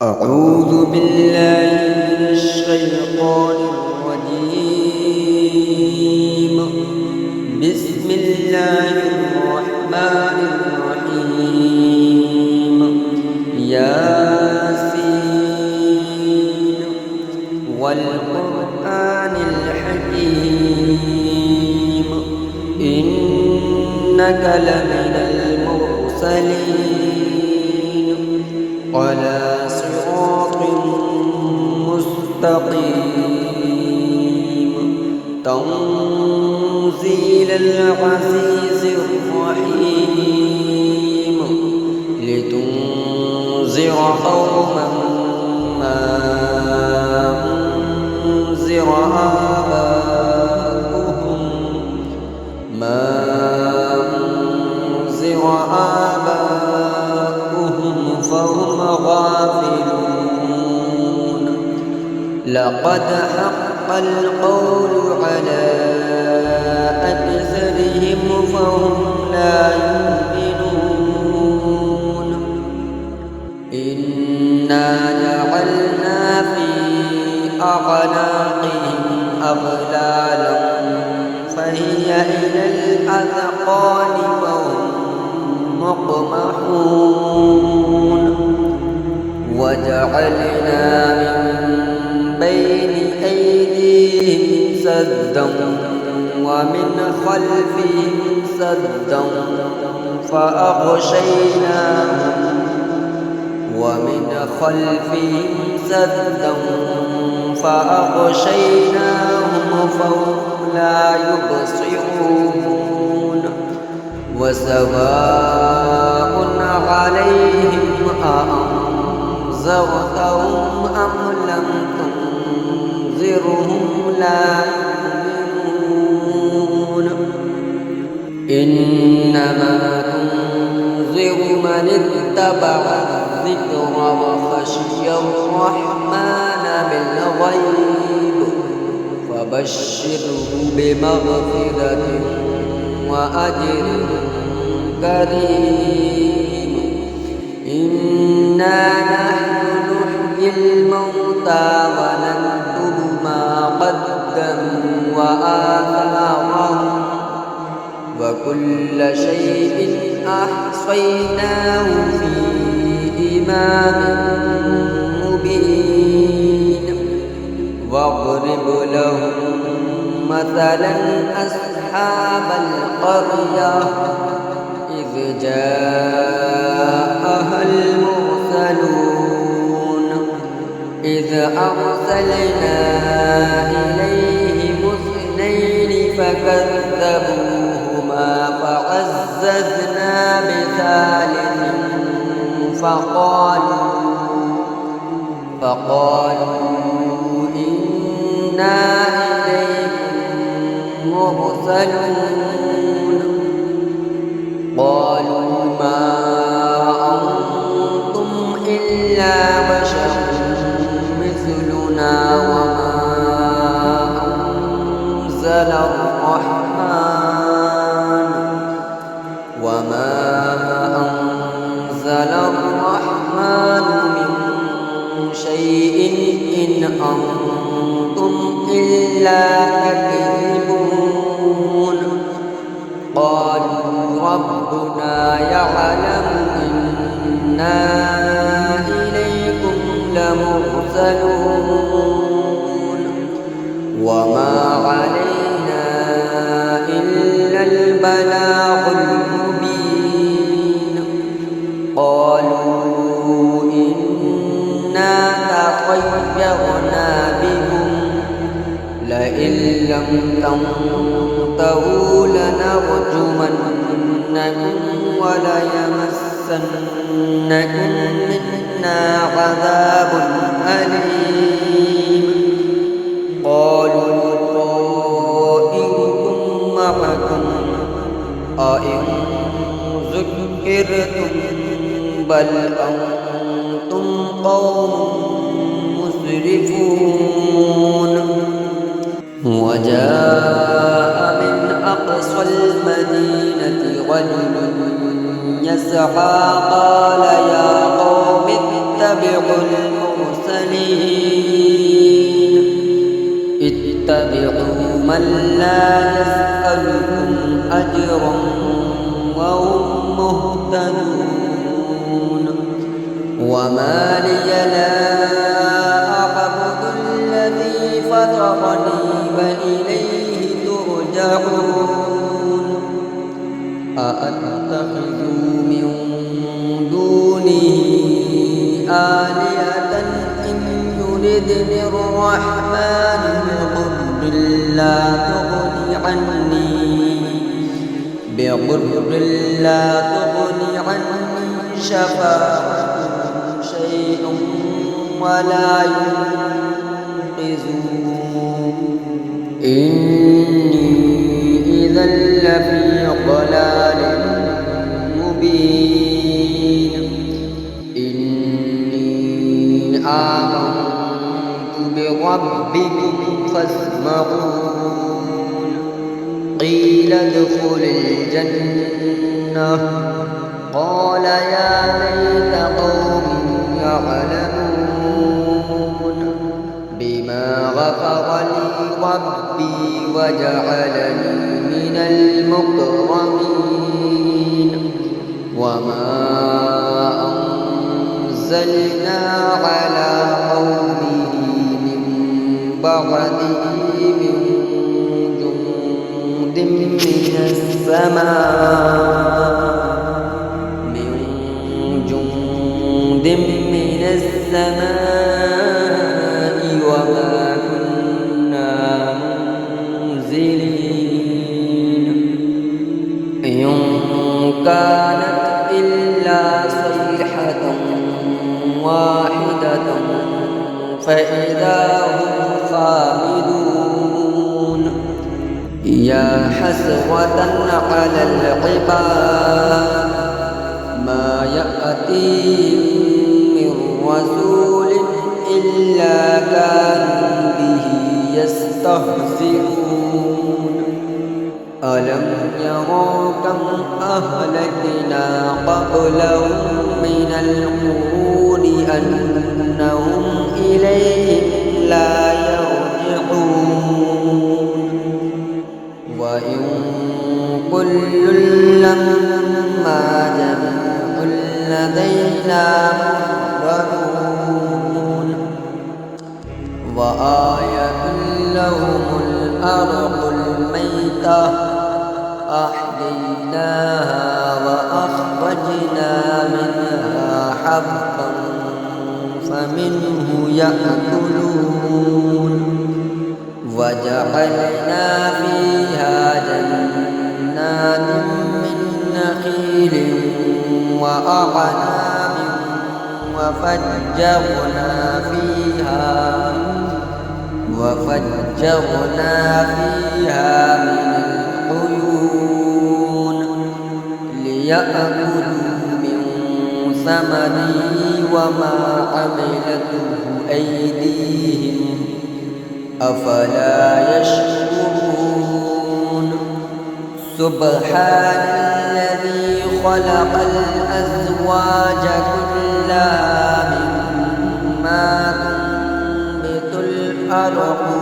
أعوذ بالله من الشيطان الرجيم. بسم الله الرحمن الرحيم. ياسين والقرآن الحكيم إنك لمن المرسلين على صراط مستقيم تنزيل العزيز الرحيم لتنذر قوما ما أنذر آباؤهم فهم غافلون. لقد حق القول على أكثرهم فهم لا يؤمنون. إنا جعلنا في أعناقهم أغلالا فهي إلى الأذقان فهم مقمحون. وجعلنا من بين أيديهم سدا ومن خلفهم سدا فأغشيناهم فهم لا يبصرون. وسواء عليهم أأنذرتهم أم لم تنذرهم لا يؤمنون. إنما تنذر من اتبع الذكر وخشي الرحمن بالغيب فبشره بمغفرة وأجر كريم. إنا نحن نحيي الموتى ونكتب ما قدموا وآثارهم وكل شيء أحصيناه في إمام مبين. واضرب لهم مثلا أصحاب القرية إذ جاءها المرسلون إذ أرسلنا إليهم اثنين فكذبوهما فعززنا بثالث فقالوا إنا إليكم مرسلون. قالوا ما أنتم إلا بشر مثلنا وما أنزل الرحمن من شيء إن أنتم إلا تكذبون. قالوا ربنا يعلم إنا إليكم لمرسلون وما علينا إلا البلاغ المبين. قالوا إنا تطيرنا بكم لئن لم تنتهوا لنرجمنكم وليمسنكم منا عذاب أليم. قالوا طائركم معكم أئن ذكرتم بل أنتم قوم مسرفون. وجاء من أقصى المدينة رجل يسعى قال يا قوم اتبعوا أتبع المرسلين اتبعوا من لا يسألكم أجرا وهم مهتدون وما لي لا أعبد الذي فطرني وإليه ترجعون أأتخذ من دونه آلهة إن يردني الرحمن بضر لا تغني عني شفاعتهم شيئا ولا ينقذون إني إذا لفي ضلال مبين إني آمنت بربكم فاسمعون قيل ادخل الجنة قال يا ليت قومي يعلمون بما غفر لي ربي وجعلني من المكرمين وما أنزلنا على قومه من بعده من جند من السماء وما كنا منزلين إن كانت إلا صيحة واحدة فإذا هم خامدون يا حسرة على العباد ما يأتيهم من رسول إلا كانوا به يستهزئون ألم يروا كم أهلكنا قبلهم من القرون أنهم إليهم لا يرجعون وإن كل لما جميع لدينا محضرون وآية لهم الأرض الميتة أحييناها وأخرجنا منها حبا فمنه يأكلون وجعلنا فيها جنات من نخيل وأعناب وفجرنا فيها من العيون ليأكلوا من ثمره وما عملته أيديهم أفلا يشكرون سبحان الذي خلق الأزواج كلها مما تنبت الأرض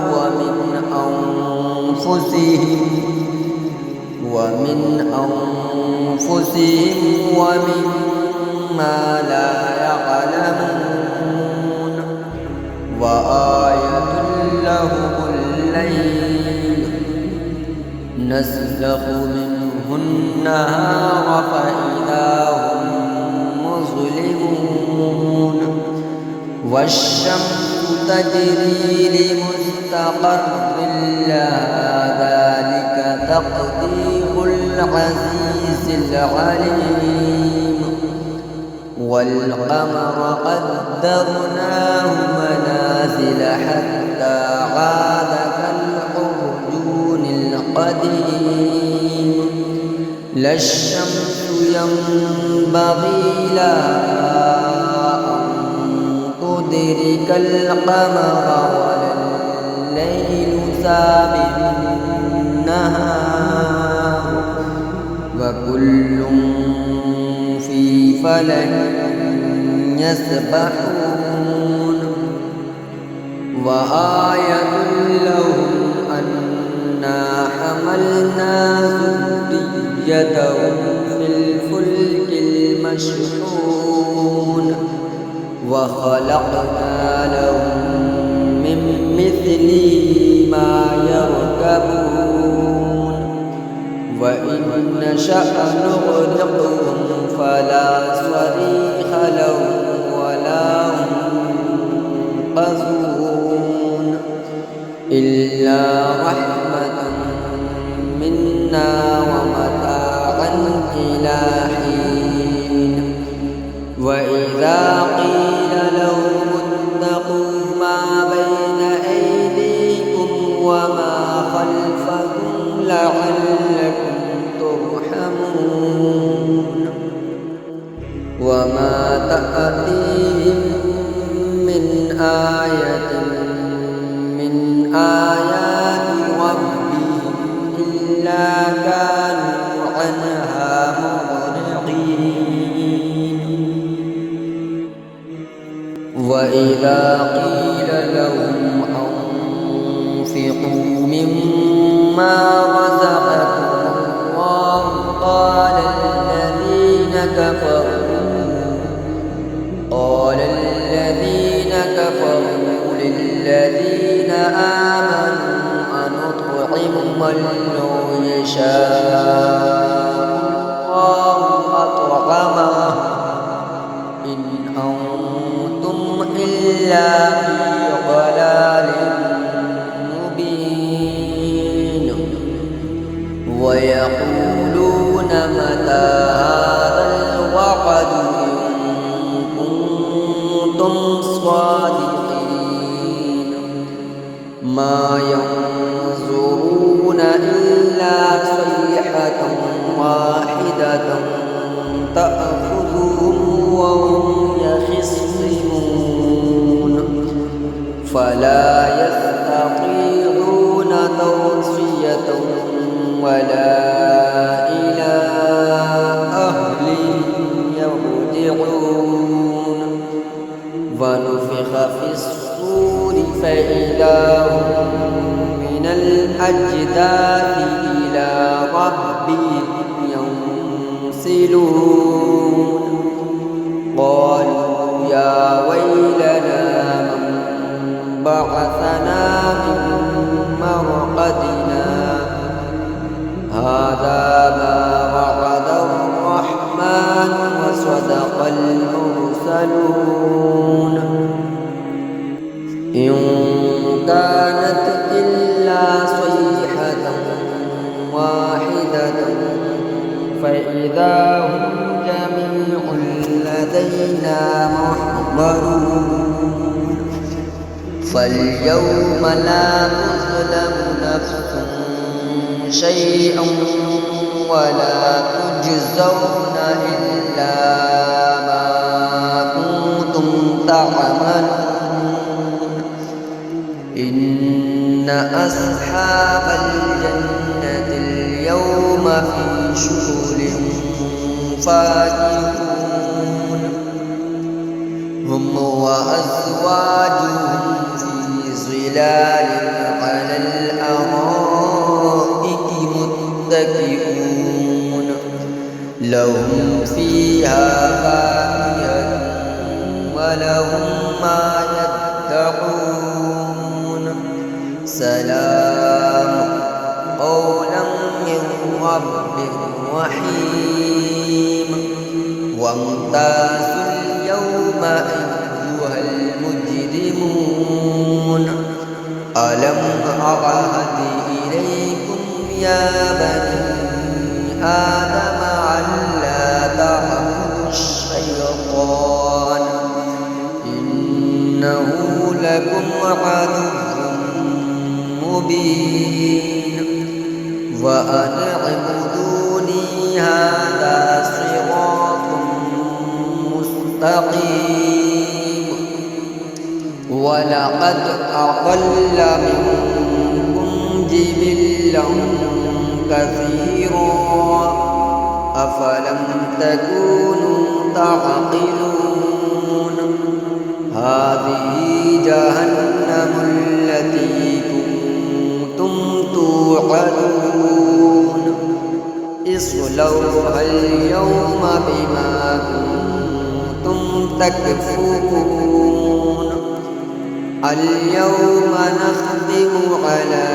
ومن أنفسهم ومما لا يعلمون وآية لهم الليل نسلخ منه النهار فإذا هم مظلمون والشمس تجري لمستقر لها ذلك تقدير العزيز العليم والقمر قدرناه منازل حتى عاد كالعرجون القديم لا الشمس ينبغي لها أن تدرك القمر ولا الليل سابق النهار وكل في فلك يسبحون وآية لهم أنا حملنا ذريتهم في الفلك المشحون وخلقنا لهم من مثله ما يركبون وإن نشأ نغرقهم فلا صريخ لهم ولا هم ينقذون إلا رحمة منا ومتاعا إلى حين وإذا قيل لهم اتقوا ما بين أيديكم وما خلفكم لعلكم ترحمون وما تأتيهم من آية من آيات ربهم إلا كانوا عنها معرضين وإذا قيل لهم أنفقوا مما رزقكم الله قال الذين كفروا للذين آمنوا أنطعم من لو يشاء الله أطعمه إن أنتم إلا في ضلال مبين ويقولون متى هذا الوعد إن كنتم صادقين ما ينظرون إلا صيحة واحدة تأخذهم وهم يخصمون فلا يستطيعون توصية ولا إلى أهلهم يرجعون ونفخ في الصور فإذا هم من الأجداث إلى ربهم ينسلون قالوا يا ويلنا من بعثنا من مرقدنا هذا ما وعد الرحمن وصدق المرسلون إن كانت إلا صيحة واحدة فإذا هم جميع لدينا محضرون فاليوم لا تظلم نفس شيئا ولا تجزون إلا ما كنتم تعملون إن أصحاب الجنة اليوم في شغل فاكهون هم وأزواجهم في ظلال على الأرائك متكئون لهم فيها فاكهة ولهم ما يدعون سلام قولا من رب رحيم وامتازوا اليوم أيها المجرمون ألم أعهد إليكم يا بني آدم ألا تعبدوا الشيطان إنه لكم عدو مبين وأن اعبدوني هذا صراط مستقيم ولقد أضل منكم جبلا كثيرا أفلم تكونوا تعقلون هذه جهنم توعدون اصلوها اليوم بما كنتم تكفرون اليوم نختم على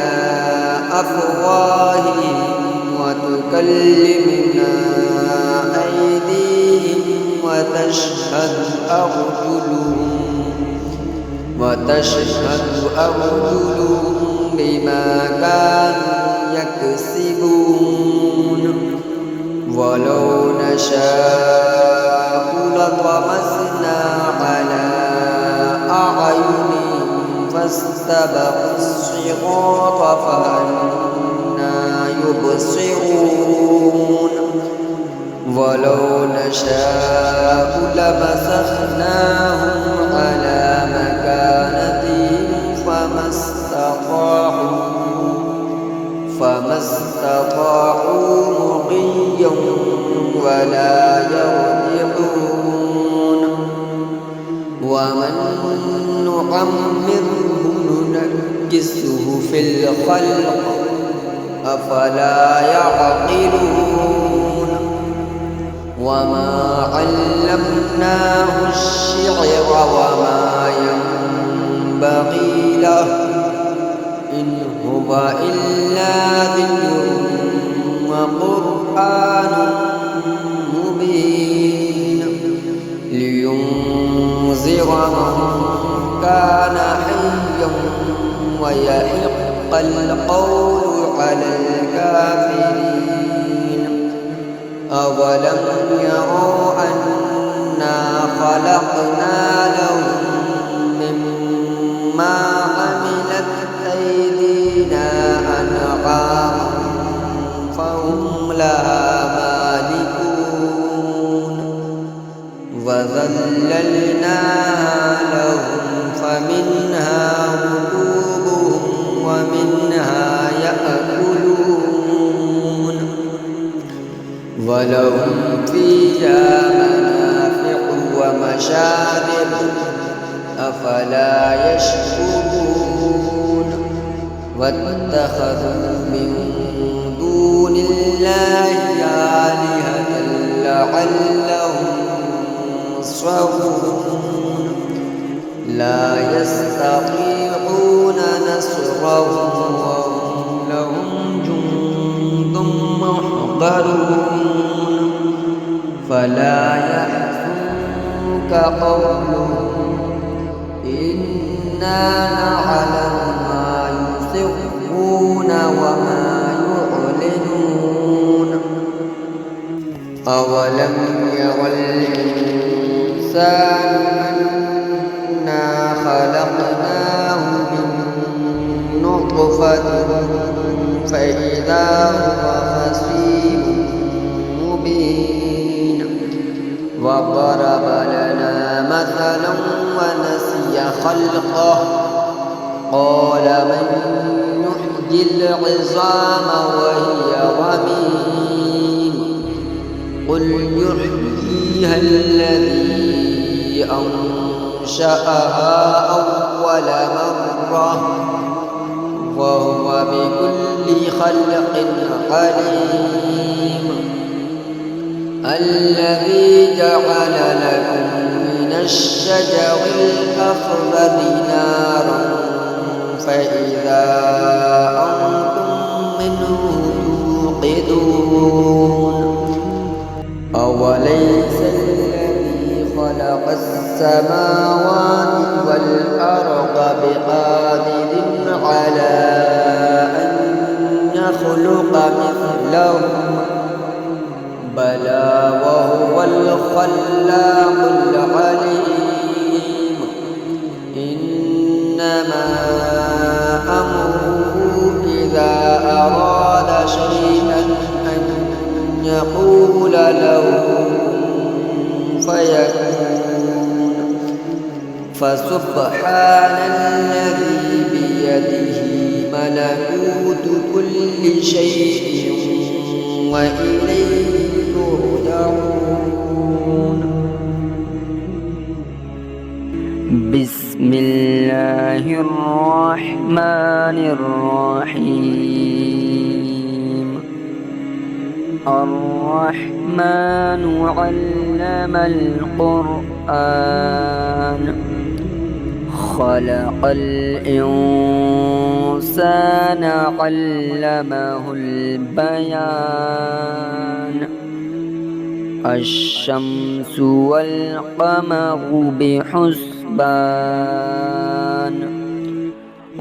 أفواههم وتكلمنا أيديهم وتشهد أرجلهم بما كانوا يكسبون ولو نشاء لطمسنا على أعينهم فاستبقوا الصراط فأنى يبصرون ولو نشاء لمسخناهم على مكانتهم فما استطاعوا مضيا ولا يرجعون ومن نعمره ننكسه في الخلق أفلا يعقلون وما علمناه الشعر وما ينبغي له إن هو إلا ذكر وقرآن مبين لينذر من كان حيا ويحق القول على الكافرين أولم يروا أنا خلقنا لهم مما عملت أيدينا أنعاما فهم لها مالكون وذللناها لهم فمنها ركوبهم ومنها يأكلون ولهم فيها منافع ومشارب أفلا يشكرون واتخذوا من دون الله آلهة لعلهم ينصرون لا يستطيعون نصرهم وهم لهم جند محضرون فلا يحزنك قولهم إنا نعلم ما يسرون وما يعلنون أولم ير الإنسان أنا خلقناه من نطفة فإذا هو خصيم مبين وضرب لنا مثلا ونسي خلقه قال من يحيي العظام وهي رميم قل يحييها الذي أنشأها أول مرة وهو بكل خلق عليم الذي جعل لكم من الشجر الأخضر نارا فإذا أنتم منه توقدون أوليس الذي خلق السماوات والأرض بقادر على أن يخلق مثلهم بلى وهو الخلاق العليم إنما أمره إذا أراد شيئا أن يقول له فيكون فسبحان الذي بيده ملكوت كل شيء وإليه ترجعون. بسم بسم الله الرحمن الرحيم. الرحمن علم القرآن خلق الإنسان علمه البيان. الشمس والقمر بحسبان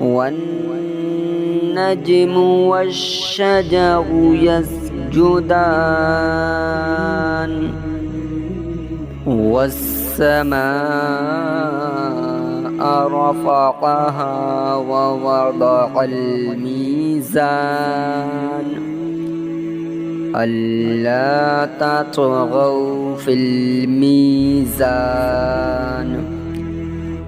والنجم والشجر يسجدان والسماء رفعها ووضع الميزان ألا تطغوا في الميزان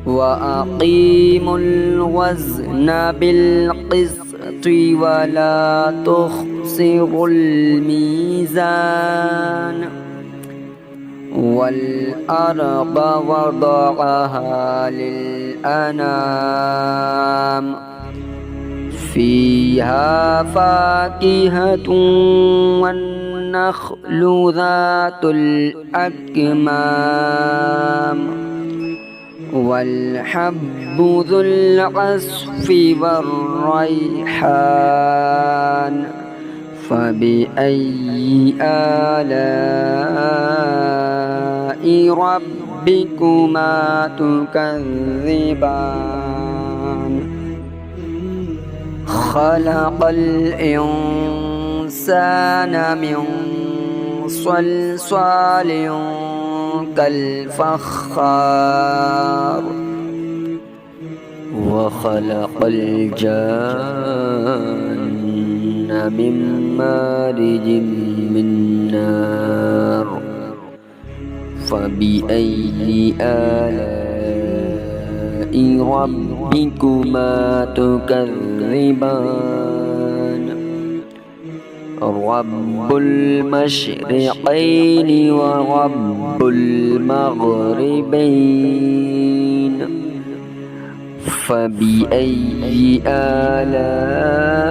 وأقيموا الوزن بالقسط ولا تخسروا الميزان. والأرض وضعها للأنام فيها فاكهة والنخل ذات الأكمام والحب ذو العصف والريحان. فبأي آلاء ربكما تكذبان؟ خلق الإنسان من صلصال كالفخار وخلق الجان من مارج من نار. فبأي آلاء ربكما تكذبان؟ رب المشرقين ورب المغربين. فبأي آلاء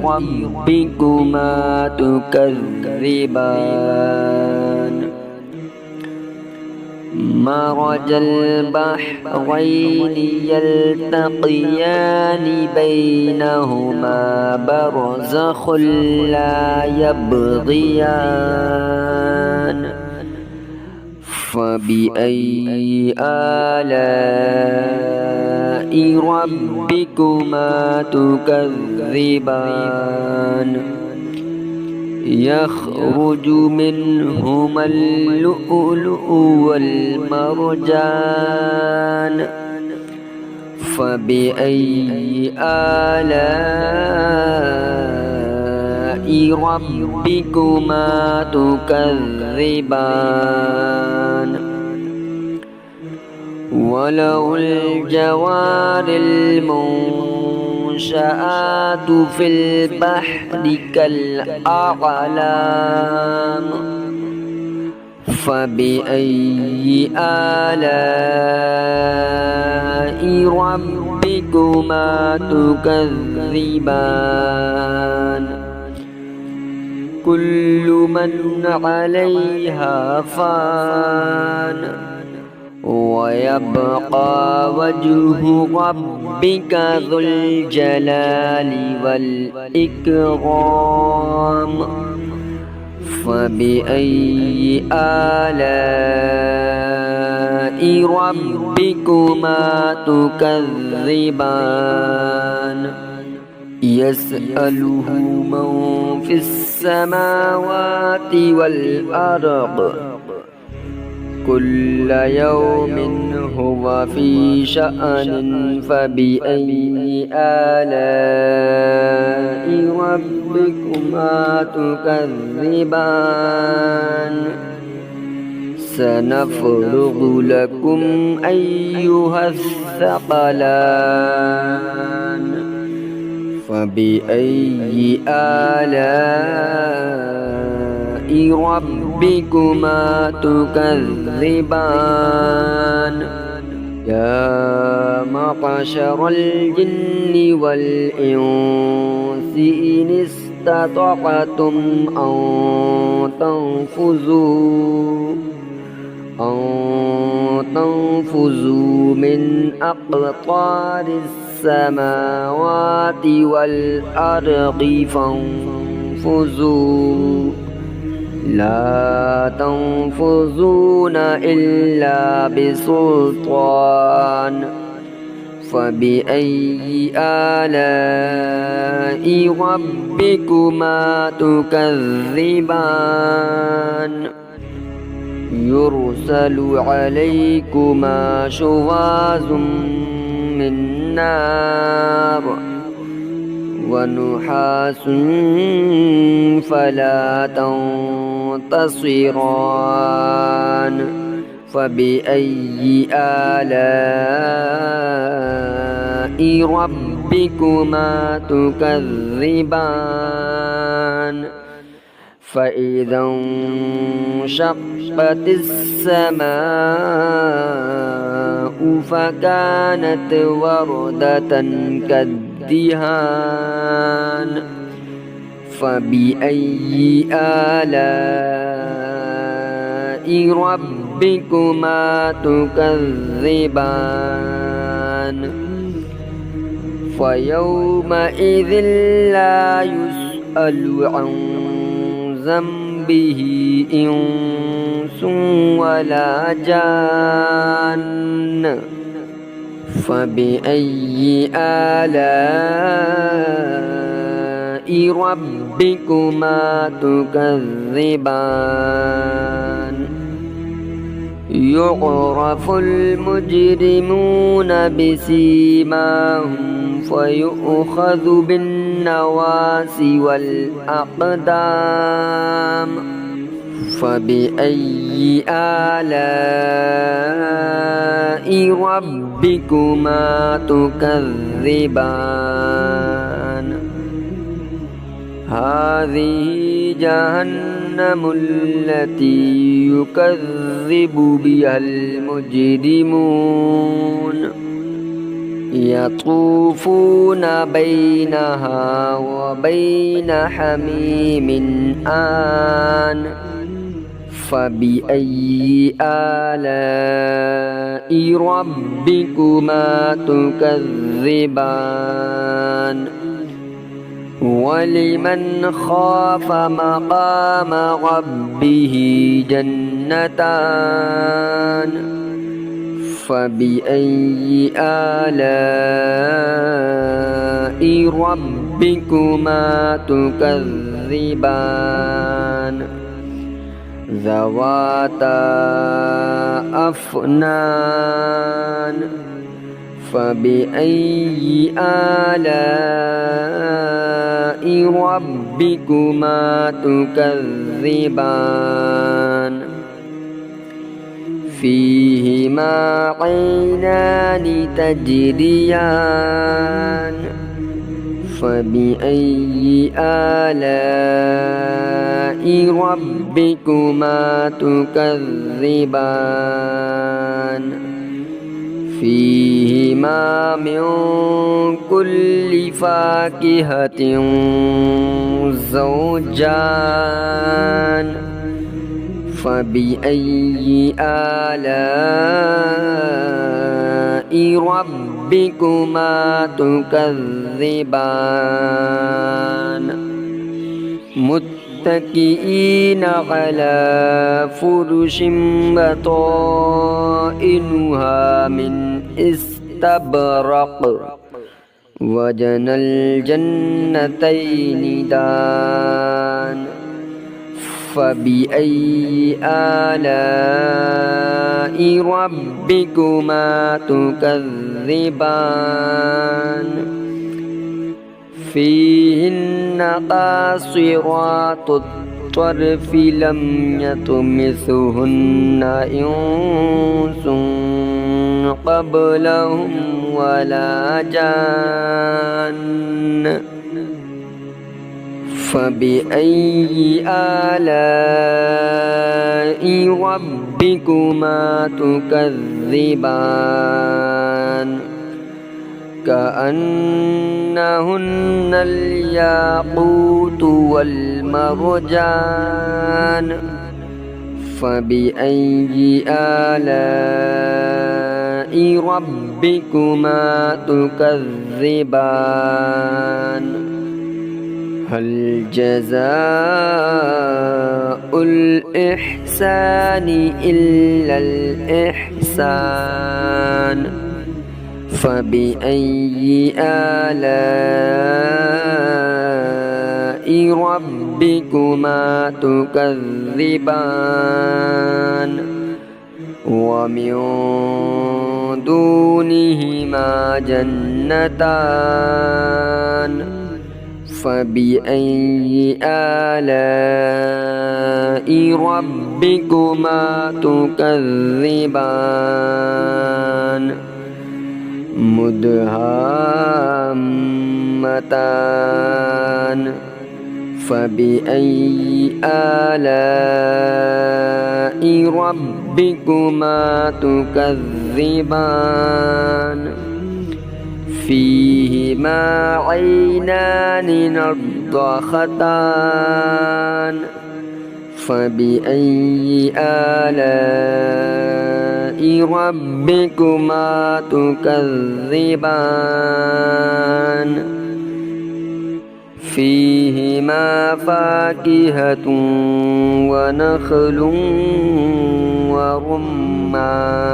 ربكما تكذبان؟ مرج البحرين يلتقيان بينهما برزخ لا يبغيان. فبأي آلاء ربكما تكذبان؟ يخرج منهما اللؤلؤ والمرجان. فبأي آلاء ربكما تكذبان؟ وله الجوار المنشآت في البحر كالأعلام. فبأي آلاء ربكما تكذبان؟ كل من عليها فان ويبقى وجه ربك ذو الجلال والإكرام. فبأي آلاء ربكما تكذبان؟ يسأله من في السماوات والأرض كل يوم هو في شأن. فبأي آلاء ربكما تكذبان؟ سنفرغ لكم أيها الثقلان. فبأي آلاء ربكما تكذبان؟ يا معشر الجن والإنس إن استطعتم أن تنفذوا من أقطار السماوات والأرض فانفذوا لا تنفذون إلا بسلطان فبأي آلاء ربكما تكذبان يرسل عليكما شواظ من نار ونحاس فلا تنتصران فبأي آلاء ربكما تكذبان فإذا انشقت السماء فكانت وردة كالدهان فبأي آلاء ربكما تكذبان فيومئذ لا يسأل عن ذنبه إنس ولا جان فبأي آلاء ربكما تكذبان يعرف المجرمون بسيماهم فيؤخذ بالنواصي والأقدام فبأي آلاء ربكما تكذبان هذه جهنم التي يكذب بها المجرمون يطوفون بينها وبين حميم آن فبأي آلاء ربكما تكذبان ولمن خاف مقام ربه جنتان فبأي آلاء ربكما تكذبان ذواتا أفنان فبأي آلاء ربكما تكذبان فيهما عينان تجريان فبأي آلاء ربكما تكذبان فيهما من كل فاكهة زوجان فبأي آلاء ربكما تكذبان متكئين على فرش بطائنها من استبرق وجنى الجنتين دان فبأي آلاء ربكما تكذبان فيهن قاصرات الطرف لم يطمثهن إنس قبلهم ولا جان فبأي آلاء ربكما تكذبان كأنهن الياقوت والمرجان فبأي آلاء ربكما تكذبان هل جزاء الإحسان إلا الإحسان فبأي آلاء ربكما تكذبان ومن دونهما جنتان فبأي آلاء ربكما تكذبان مدهامتان فبأي آلاء ربكما تكذبان فيهما عينان نضختان فبأي آلاء ربكما تكذبان فيهما فاكهة ونخل ورمان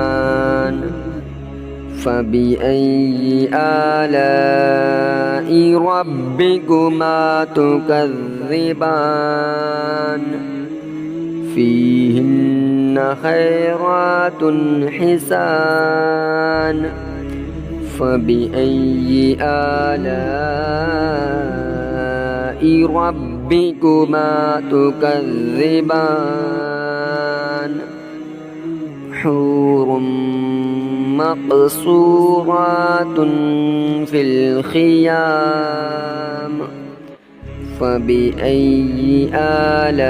فبأي آلاء ربكما تكذبان فيهن خيرات حسان فبأي آلاء ربكما تكذبان حور مقصورات في الخيام فبأي آلاء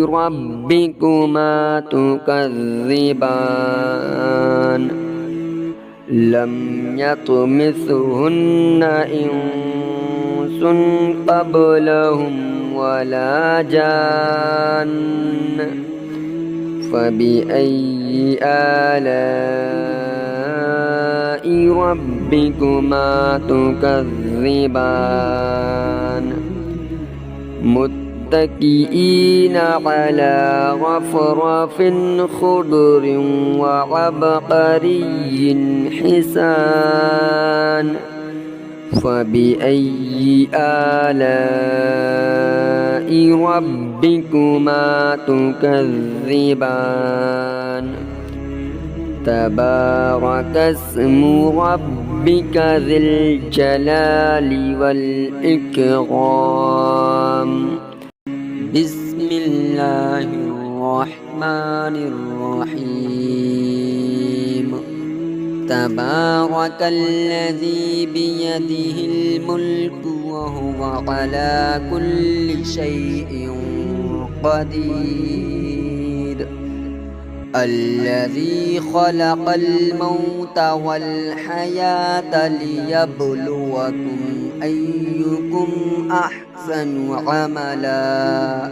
ربكما تكذبان لم يطمثهن إنس قبلهم ولا جان فبأي آلاء ربكما تكذبان متكئين على رفرف خضر وعبقري حسان فبأي آلاء ربكما تكذبان تبارك اسم ربك ذي الجلال والإكرام بسم الله الرحمن الرحيم تبارك الذي بيده الملك وهو على كل شيء قدير الذي خلق الموت والحياة ليبلوكم أيكم أحسن عملا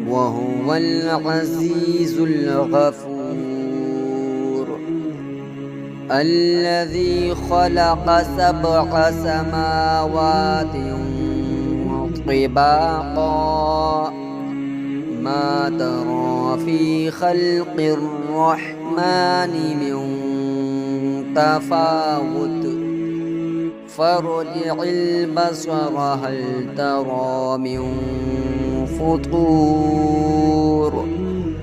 وهو العزيز الغفور الذي خلق 7 سماوات طباقا ما ترى في خلق الرحمن من تفاوت فارجع البصر هل ترى من فطور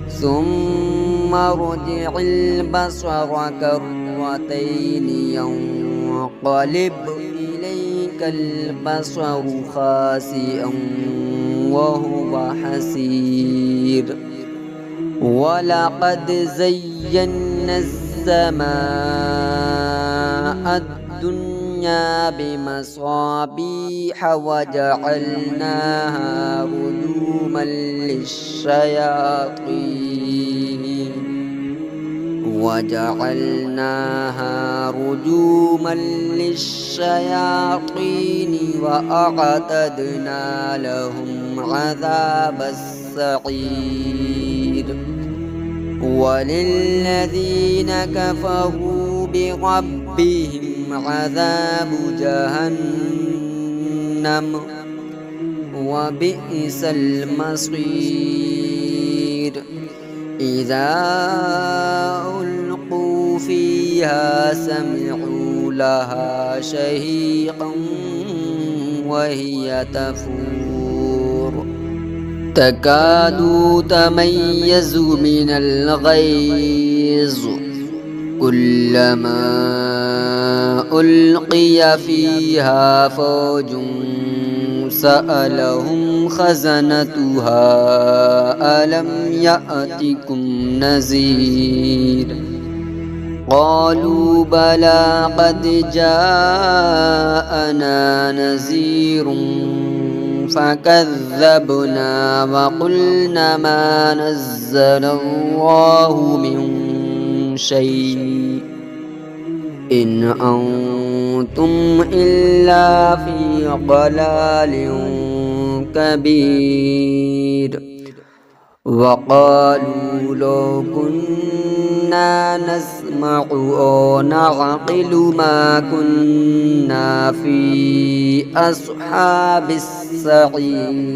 ثم ارجع البصر كرتين ينقلب إليك البصر خاسئا وهو حسير ولقد زينا السماء الدنيا الدنيا بمصابيح وجعلناها رجوما للشياطين وأعتدنا لهم عذاب السعير وللذين كفروا بربهم عذاب جهنم وبئس المصير إذا ألقوا فيها سمعوا لها شهيقا وهي تفور تكاد تميز من الغيظ كلما ألقي فيها فوج سألهم خزنتها ألم يأتكم نذير قالوا بلى قد جاءنا نذير فكذبنا وقلنا ما نزل الله من شيء إن أنتم إلا في ضلال كبير وقالوا لو كنا نسمع أو نعقل ما كنا في أصحاب السعير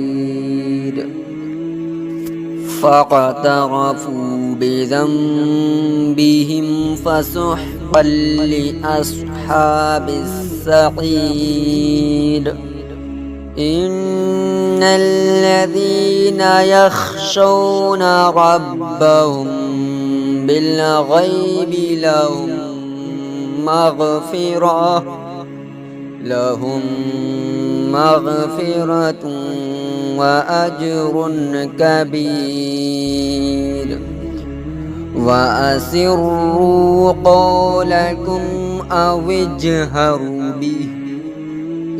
فاقترفوا بذنبهم فسحقا لأصحاب السعير إن الذين يخشون ربهم بالغيب لهم مغفرة وأجر كبير وأسروا قولكم أو اجهروا به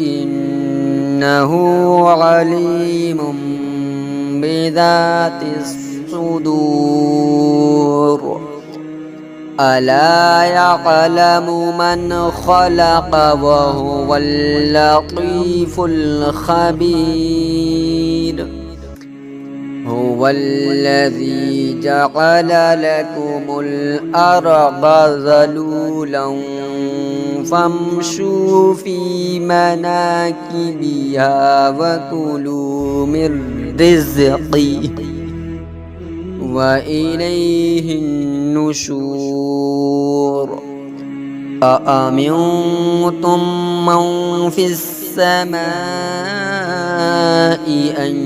إنه عليم بذات الصدور ألا يعلم من خلق وهو اللطيف الخبير هو الذي جعل لكم الأرض ذلولا فامشوا في مناكبها وكلوا من رزقه وإليه النشور أأمنتم من في السماء أن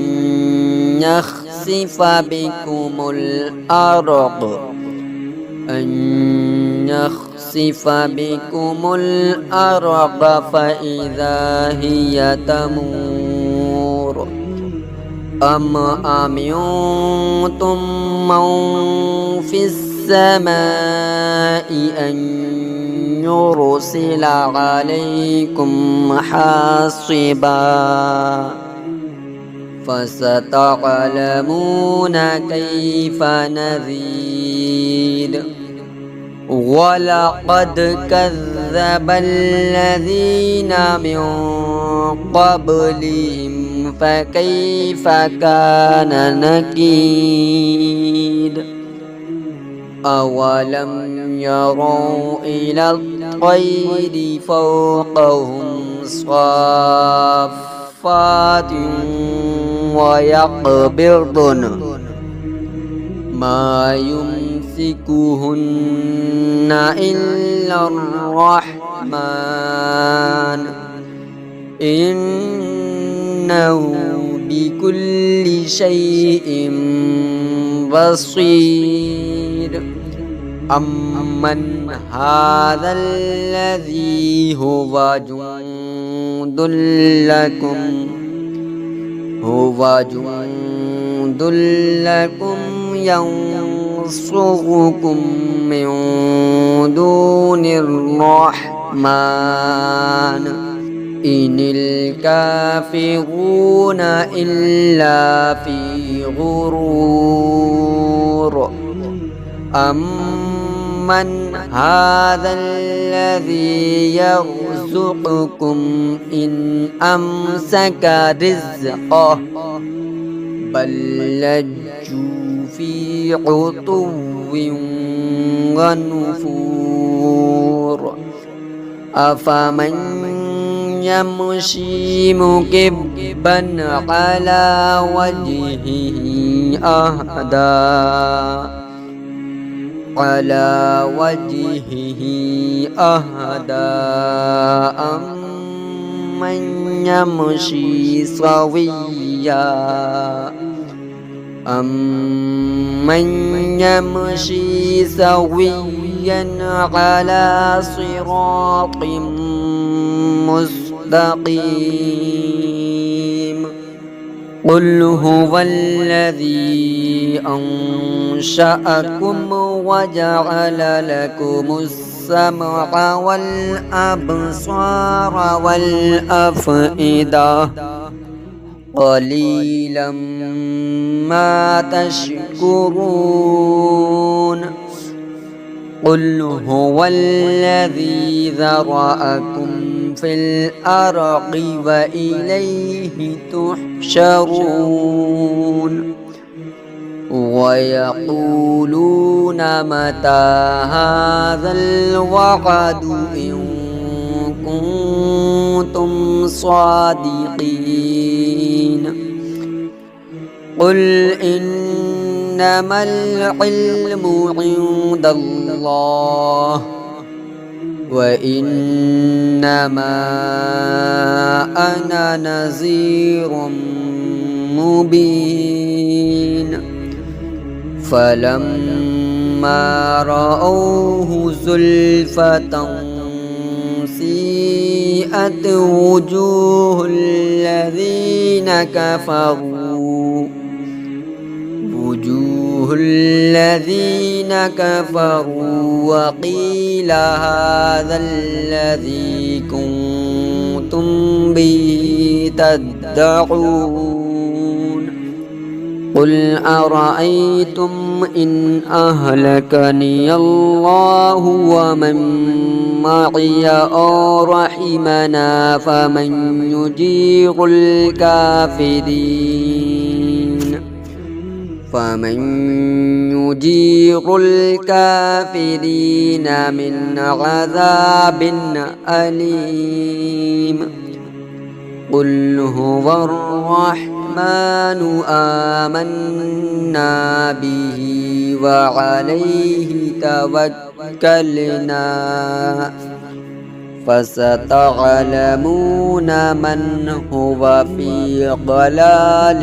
يخسف بكم الأرض فإذا هي تمور أم أمنتم من في السماء أن يرسل عليكم حاصبا فستعلمون كيف نذير ولقد كذب الذين من قبلهم فكيف كان نكير أولم يروا إلى الطير فوقهم صافات ويقبضن ما يمسكهن إلا الرحمن إنه بكل شيء بصير أمن هذا الذي هو جند لكم ينصركم من دون الرحمن إن الكافرون إلا في غرور أمن هذا الذي يرزقكم إن أمسك رزقه بل لجوا في عتو ونفور أفمن يمشي مكبا على وجهه أهدى أمن يمشي سويا على صراط مستقيم قل هو الذي أنشأكم وجعل لكم السمع والأبصار والأفئدة قليلا ما تشكرون قل هو الذي ذرأكم في الأرض وإليه تحشرون ويقولون متى هذا الوعد إن كنتم صادقين قل إنما العلم عند الله وإنما أنا نذير مبين فلما رأوه زلفة سيئت وجوه الذين كفروا وقيل هذا الذي كنتم به تدعون قل أرأيتم إن أهلكني الله ومن معي أو رحمنا فمن يجير الكافرين من عذاب أليم قل هو الرحمن آمنا به وعليه توكلنا فستعلمون من هو في ضلال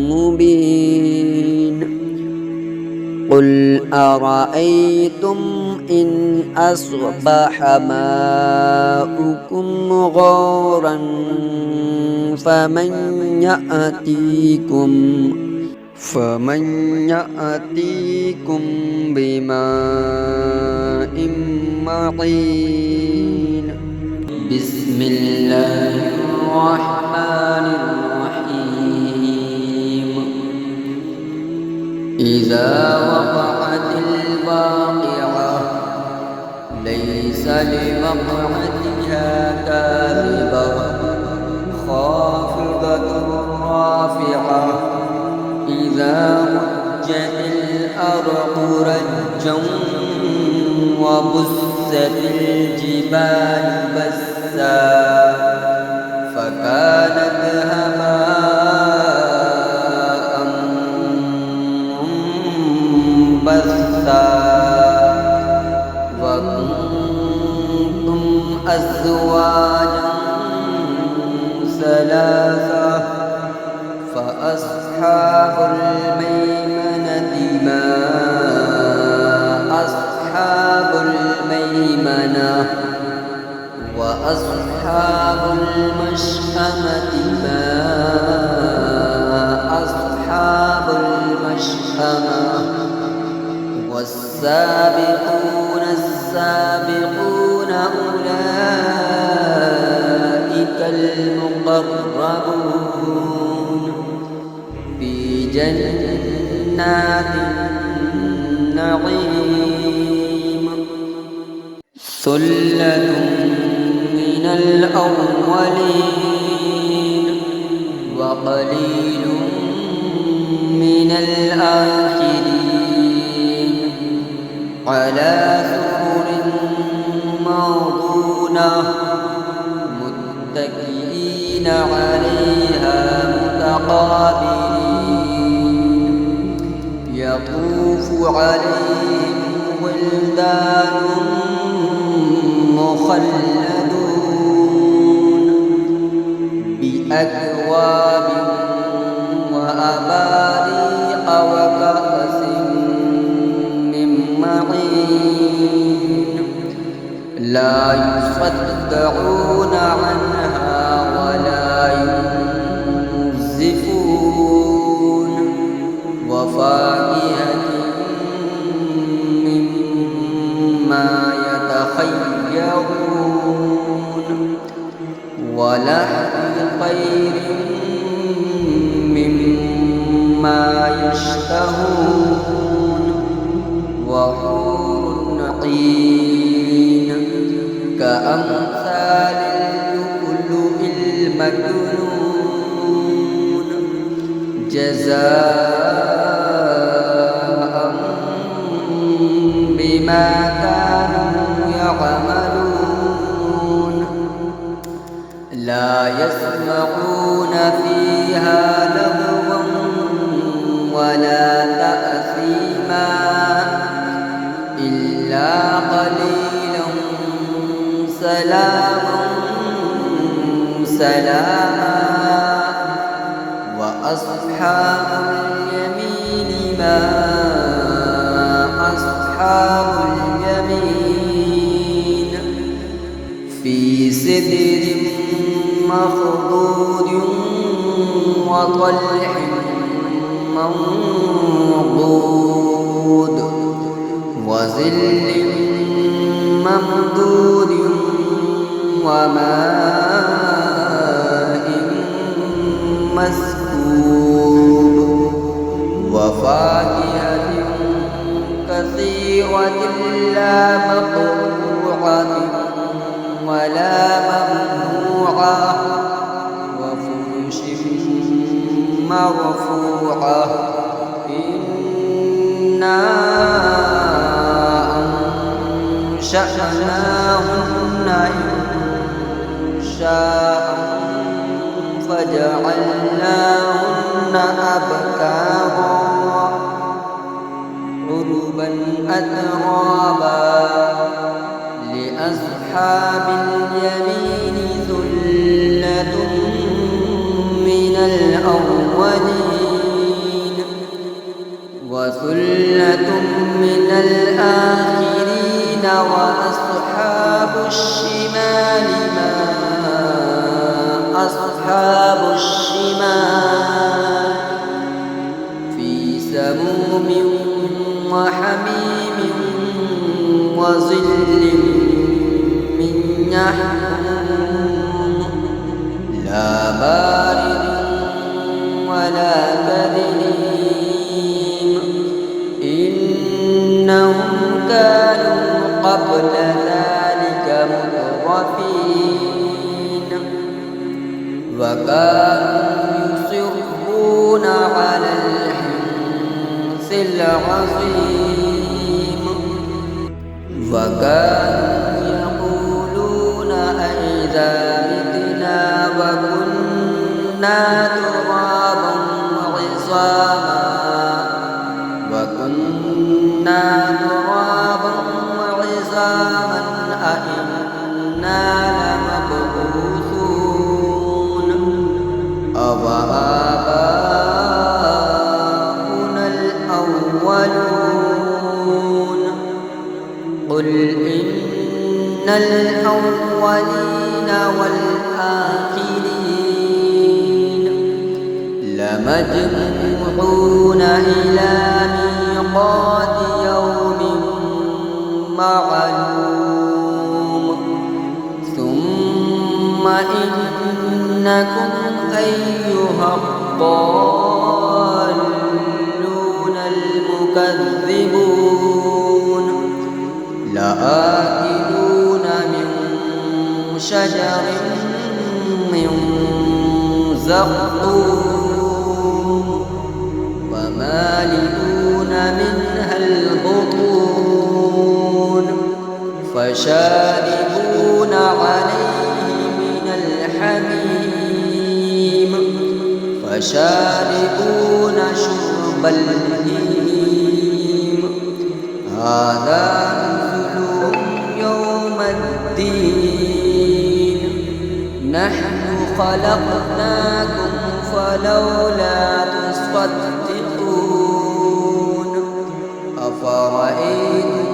مبين قل أرأيتم إن أصبح ماؤكم غورا فمن يأتيكم بماء معين بسم الله الرحمن الرحيم إذا وقعت الواقعة ليس لوقعتها كاذبة خافضة رافعة إذا رجت الأرض رجا وبست الجبال بسا فكانت هباء منبثا وكنتم أزواجا ثلاثة فأصحاب الميمنة ما أصحاب الميمنة وأصحاب المشأمة ما أصحاب المشأمة والسابقون السابقون أولئك المقربون في جنات النعيم ثلة من الأولين وقليل من الآخرين على سرر موضونة متكئين عليها متقابلين يطوف عليهم ولدان مخلدون بأكواب وأباريق وكأس من معين لا يصدعون عنها ولا ينزفون وفاكهة مما يتخيرون ولحم طير مما يشتهون وحور عين كأمثال اللؤلؤ المكنون جزاء بما كانوا يعملون لا يسمعون فيها لغوا ولا تأثيما إلا قليلا سلاما سلاما وأصحاب اليمين ما أصحاب اليمين في سدر مخضود وطلح منضود وظل ممدود وماء مسكوب وفاكهة كثيرة لا مقطوعة ولا ممنوعة وفرش مرفوعة إنا أنشأناهن إنشاء فجعلناهن أبكارا عربا أترابا لأصحاب اليمين ثلة من الأولين وثلة من الآخرين وأصحاب الشمال ما أصحاب الشمال في سموم وحميم وظل من يحموم لا بارد ولا كريم إنهم كانوا قبل ذلك مترفين وكانوا يصرون على الحنث العظيم وكانوا يقولون أئذا متنا وكنا ترابا وعظاما أئنا لمبعوثون أوآباؤنا الأولون قل إن الأولين والآخرين لمجموعون إلى ميقات يوم معلوم إنكم أيها الضالون المكذبون لآكلون من شجر من زقوم فمالئون منها البطون فشاربون عليه من الحميم فشاربون شرب الهيم هذا نزلهم يوم الدين نحن خلقناكم فلولا تصدقون أفرأيتم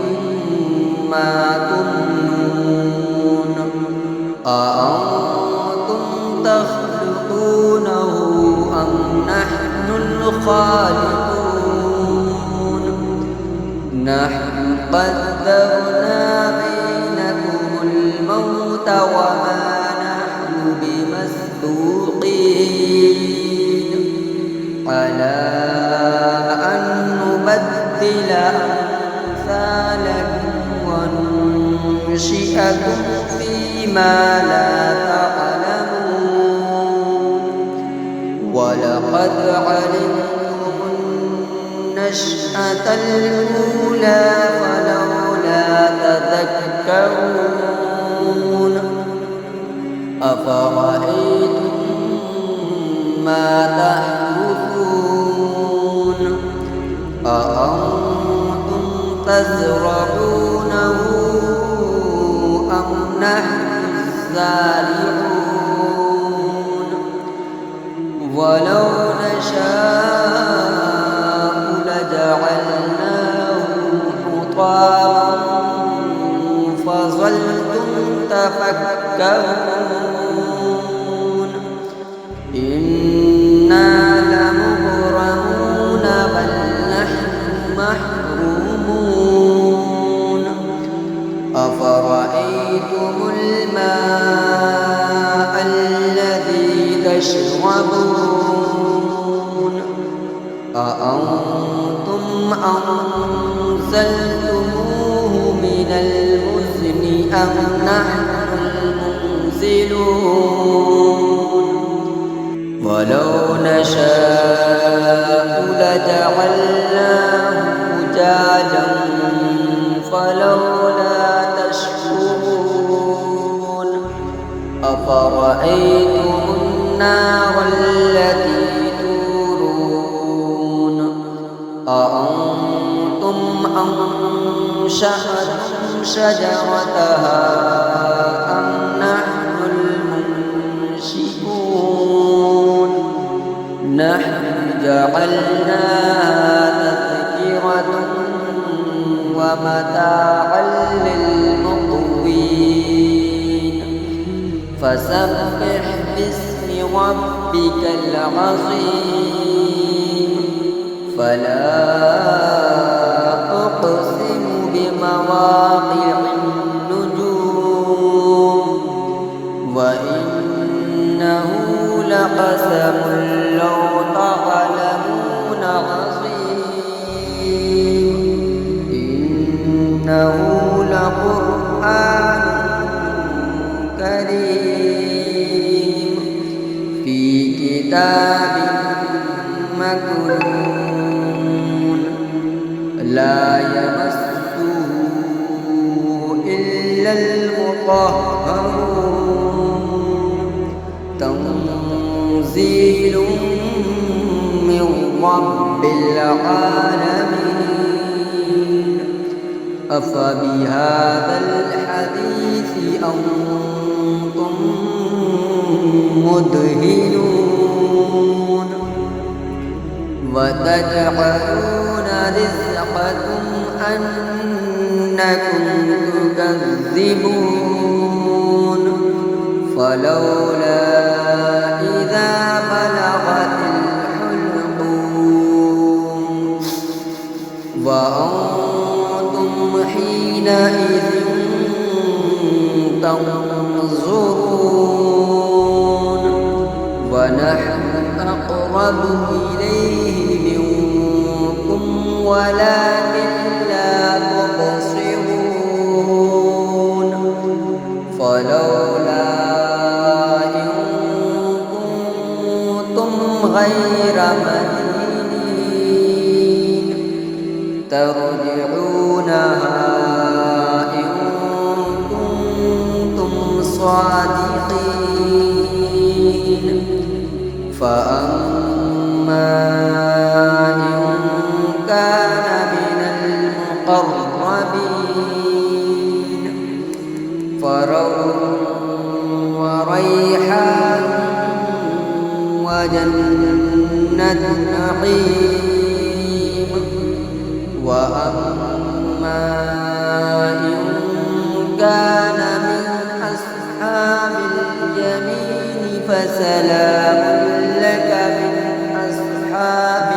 ما تمنون أأنتم تخلقونه أم نحن الخالقون نحن قدرنا بينكم الموت وما نحن بمسبوقين على أن نبدل أمثالكم وننشئكم فيما لا تعلمون ولقد علمتم النشأة الأولى فلولا تذكرون أفرأيتم ما تحرثون أأنتم تزرعونه أم نحن الزارعون ولو نشاء لجعلناه حطاما فظلتم تفكرون إنا لمغرمون بل نحن محرومون أفرأيتم الماء الذي تشربون أأنتم أنزلتموه من المزن أم نحن المنزلون ولو نشاء لجعلناه أجاجا فلولا تشكرون أفرأيتم النار التي تورون أأنتم أنشأتم شجرتها أم نحن المنشئون نحن جعلناها تذكرة ومتاعا للمقوين فسبح باسم ربك العظيم فلا أقسم بمواقع النجوم وإنه لقسم لو تعلمون عظيم إنه لقرآن كريم في كتاب مكنون لا يمسه إلا المطهرون تنزيل من رب العالمين أفبهذا الحديث أنتم مدهنون وتجعلون رزقكم أنكم تكذبون فلولا إذا بلغت الحلقوم وأنتم حينئذ تنظرون ونحن أقرب إليه منكم ولكن لا تبصرون فلولا إن كنتم غير مدينين ترجعونها إن كنتم صادقين فأما إن كان من المقربين فروح وريحان وجنة نعيم وأما إن كان من أصحاب اليمين فسلام لك من أصحاب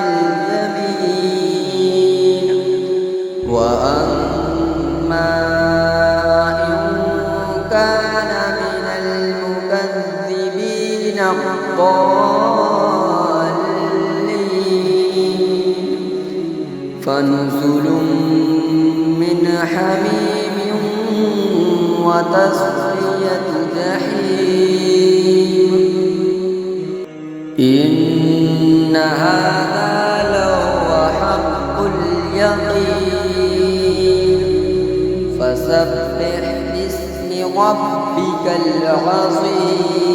اليمين وأما إن كان من المكذبين الضالين فنزل من حميم وتصفية جحيم إن هذا لهو حق اليقين فسبح باسم ربك العظيم